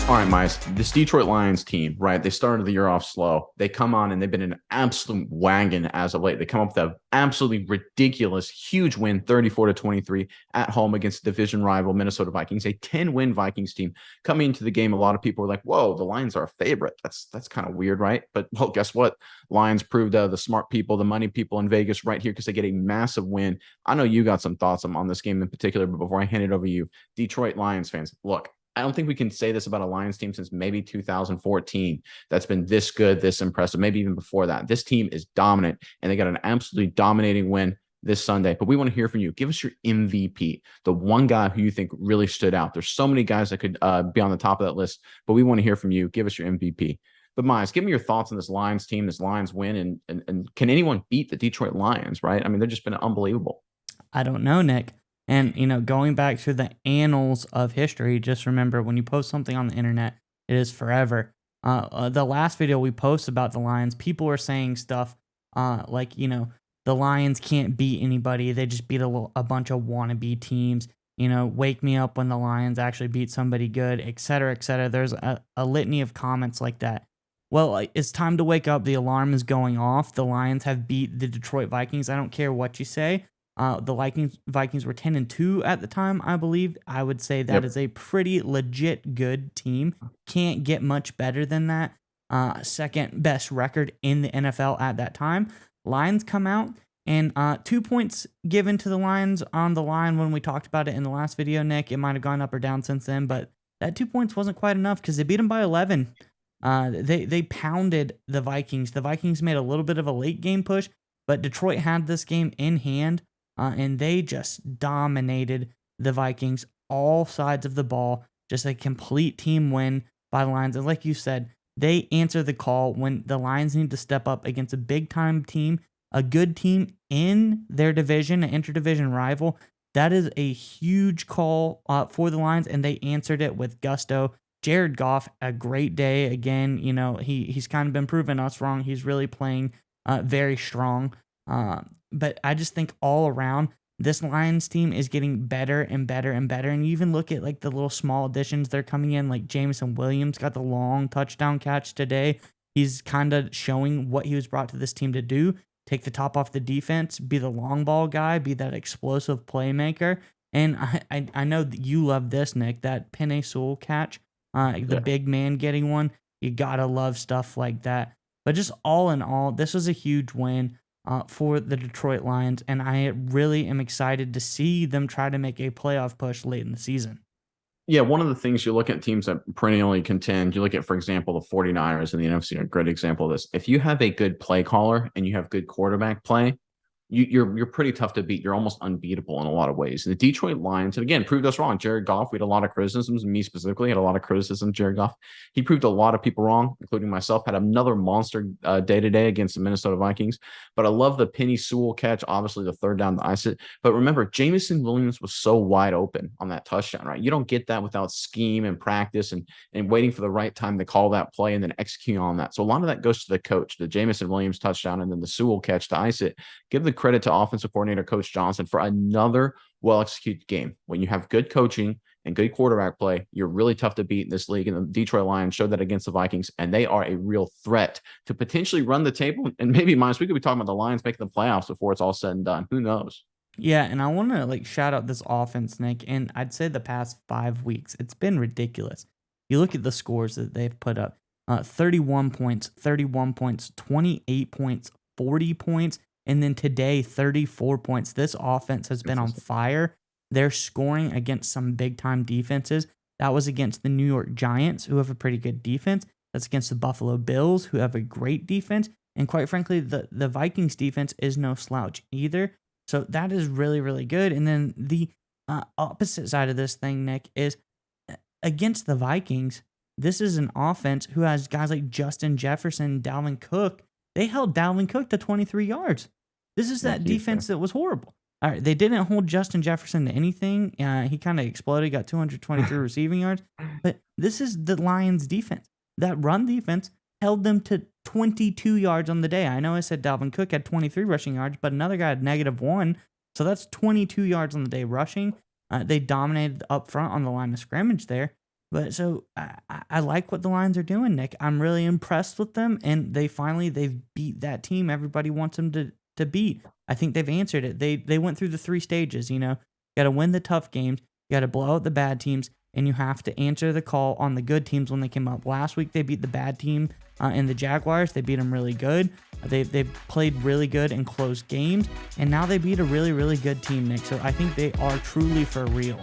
All right, Mice, this Detroit Lions team, right? They started the year off slow. They come on and they've been an absolute wagon as of late. They come up with an absolutely ridiculous, huge win, 34-23 at home against division rival Minnesota Vikings, a 10-win Vikings team. Coming into the game, a lot of people were like, whoa, the Lions are a favorite. That's kind of weird, right? But, well, guess what? Lions proved the smart people, the money people in Vegas right here because they get a massive win. I know you got some thoughts on this game in particular, but before I hand it over to you, Detroit Lions fans, look, I don't think we can say this about a Lions team since maybe 2014 that's been this good, this impressive, maybe even before that. This team is dominant, and they got an absolutely dominating win this Sunday. But we want to hear from you. Give us your MVP, the one guy who you think really stood out. There's so many guys that could be on the top of that list, but we want to hear from you. Give us your MVP. But Miles, give me your thoughts on this Lions team, this Lions win, and can anyone beat the Detroit Lions, right? I mean, they've just been unbelievable. I don't know, Nick. And, going back through the annals of history, just remember when you post something on the internet, it is forever. The last video we posted about the Lions, people were saying stuff like, the Lions can't beat anybody. They just beat a bunch of wannabe teams. Wake me up when the Lions actually beat somebody good, et cetera, et cetera. There's a litany of comments like that. Well, it's time to wake up. The alarm is going off. The Lions have beat the Detroit Vikings. I don't care what you say. The Vikings were 10-2 at the time, I believe. I would say that is a pretty legit good team. Can't get much better than that. Second best record in the NFL at that time. Lions come out, and 2 points given to the Lions on the line when we talked about it in the last video, Nick. It might have gone up or down since then, but that 2 points wasn't quite enough because they beat them by 11. They pounded the Vikings. The Vikings made a little bit of a late game push, but Detroit had this game in hand. And they just dominated the Vikings, all sides of the ball. Just a complete team win by the Lions. And like you said, they answer the call when the Lions need to step up against a big-time team, a good team in their division, an interdivision rival. That is a huge call for the Lions, and they answered it with gusto. Jared Goff, a great day. Again, he's kind of been proving us wrong. He's really playing very strong. But I just think all around, this Lions team is getting better and better and better. And you even look at like the little small additions they're coming in, like Jameson Williams got the long touchdown catch today. He's kind of showing what he was brought to this team to do. Take the top off the defense, be the long ball guy, be that explosive playmaker. And I know that you love this, Nick, that Penei Sewell catch, the big man getting one. You got to love stuff like that. But just all in all, this was a huge win for the Detroit Lions, and I really am excited to see them try to make a playoff push late in the season. Yeah, one of the things you look at teams that perennially contend, you look at, for example, the 49ers in the NFC, a great example of this. If you have a good play caller and you have good quarterback play, you're pretty tough to beat. You're almost unbeatable in a lot of ways. And the Detroit Lions, and again, proved us wrong. Jared Goff, we had a lot of criticisms, me specifically had a lot of criticism. Jared Goff, he proved a lot of people wrong, including myself. Had another monster day today against the Minnesota Vikings. But I love the Penei Sewell catch, obviously the third down to ice it. But remember, Jameson Williams was so wide open on that touchdown, right? You don't get that without scheme and practice and waiting for the right time to call that play and then execute on that. So a lot of that goes to the coach, the Jameson Williams touchdown and then the Sewell catch to ice it. Give the credit to offensive coordinator Coach Johnson for another well-executed game. When you have good coaching and good quarterback play, you're really tough to beat in this league. And the Detroit Lions showed that against the Vikings, and they are a real threat to potentially run the table. And maybe, Miles, we could be talking about the Lions making the playoffs before it's all said and done. Who knows? Yeah, and I want to shout out this offense, Nick. And I'd say the past 5 weeks, it's been ridiculous. You look at the scores that they've put up: 31 points, 31 points, 28 points, 40 points. And then today, 34 points. This offense has been on fire. They're scoring against some big-time defenses. That was against the New York Giants, who have a pretty good defense. That's against the Buffalo Bills, who have a great defense. And quite frankly, the Vikings defense is no slouch either. So that is really, really good. And then the opposite side of this thing, Nick, is against the Vikings, this is an offense who has guys like Justin Jefferson, Dalvin Cook. They held Dalvin Cook to 23 yards. This is that defense that was horrible. All right, they didn't hold Justin Jefferson to anything. He kind of exploded, got 223 receiving yards. But this is the Lions' defense. That run defense held them to 22 yards on the day. I know I said Dalvin Cook had 23 rushing yards, but another guy had -1. So that's 22 yards on the day rushing. They dominated up front on the line of scrimmage there. But so I like what the Lions are doing, Nick. I'm really impressed with them, and they've beat that team everybody wants them to beat. I think they've answered it. They went through the 3 stages. You got to win the tough games, you got to blow out the bad teams, and you have to answer the call on the good teams when they come up. Last week they beat the bad team in the Jaguars. They beat them really good. They've played really good in close games, and now they beat a really, really good team, Nick. So I think they are truly for real.